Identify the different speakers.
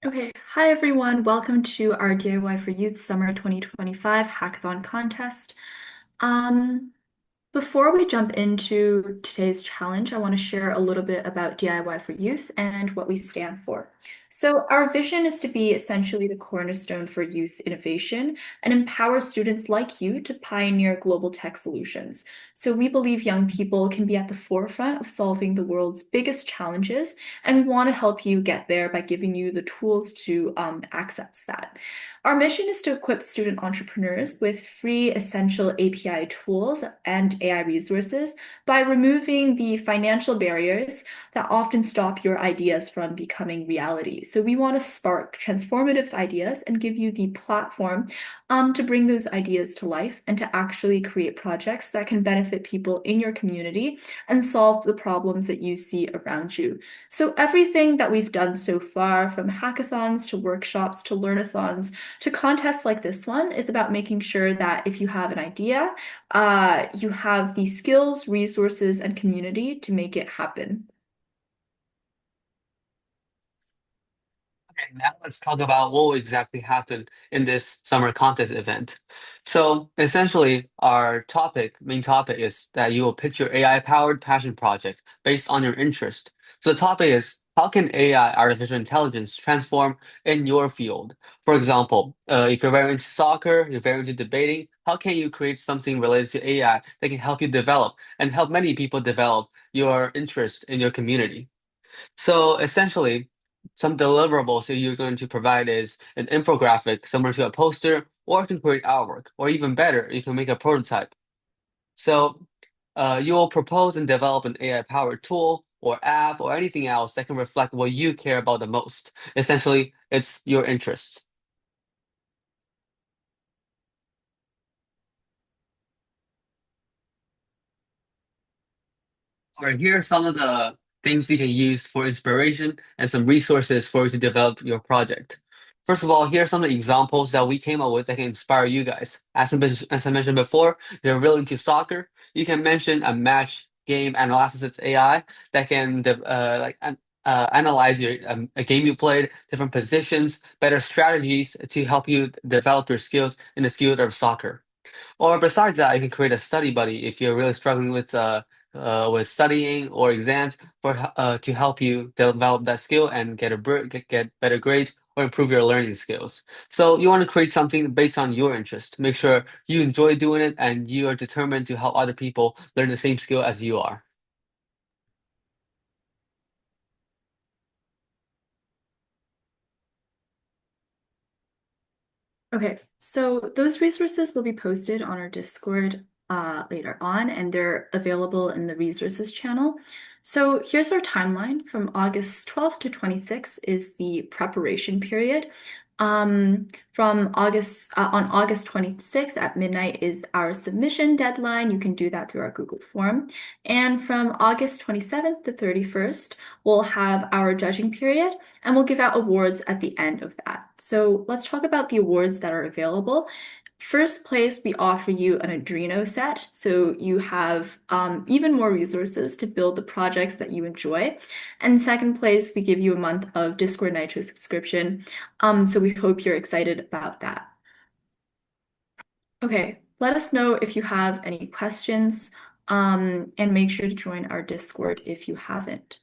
Speaker 1: Okay, hi everyone. Welcome to our DIY for Youth Summer 2025 Hackathon contest. Um, Before we jump into today's challenge, I want to share a little bit about DIY for Youth and what we stand for. So, our vision is to be essentially the cornerstone for youth innovation and empower students like you to pioneer global tech solutions. So, we believe young people can be at the forefront of solving the world's biggest challenges, and we want to help you get there by giving you the tools to access that. Our mission is to equip student entrepreneurs with free essential API tools and AI resources by removing the financial barriers that often stop your ideas from becoming reality. So we want to spark transformative ideas and give you the platform to bring those ideas to life and to actually create projects that can benefit people in your community and solve the problems that you see around you. So everything that we've done so far, from hackathons to workshops to learnathons, to contests like this one is about making sure that if you have an idea, you have the skills, resources, and community to make it happen.
Speaker 2: Okay, now let's talk about what will exactly happen in this summer contest event. So essentially, our main topic is that you will pick your AI-powered passion project based on your interest. So the topic is how can AI, artificial intelligence, transform in your field? For example, if you're very into soccer, you're very into debating, how can you create something related to AI that can help you develop and help many people develop your interest in your community? So essentially, some deliverables that you're going to provide is an infographic similar to a poster, or you can create artwork, or even better, you can make a prototype. So you will propose and develop an AI-powered tool or app or anything else that can reflect what you care about the most. Essentially, it's your interest. All right, here are some of the things you can use for inspiration and some resources for you to develop your project. First of all, here are some of the examples that we came up with that can inspire you guys. As I mentioned before, you're really into soccer. You can mention a match game analysis AI that can analyze a game you played, different positions, better strategies to help you develop your skills in the field of soccer. Or besides that, you can create a study buddy if you're really struggling with studying or exams to help you develop that skill and get better grades or improve your learning skills. So you want to create something based on your interest. Make sure you enjoy doing it and you are determined to help other people learn the same skill as you are.
Speaker 1: Okay, so those resources will be posted on our Discord later on, and they're available in the resources channel. So here's our timeline. From August 12th to 26th is the preparation period. On August 26th at midnight is our submission deadline. You can do that through our Google form. And from August 27th to 31st, we'll have our judging period and we'll give out awards at the end of that. So let's talk about the awards that are available. First place, we offer you an Adreno set, so you have even more resources to build the projects that you enjoy. And second place, we give you a month of Discord Nitro subscription. So we hope you're excited about that. Okay, let us know if you have any questions, and make sure to join our Discord if you haven't.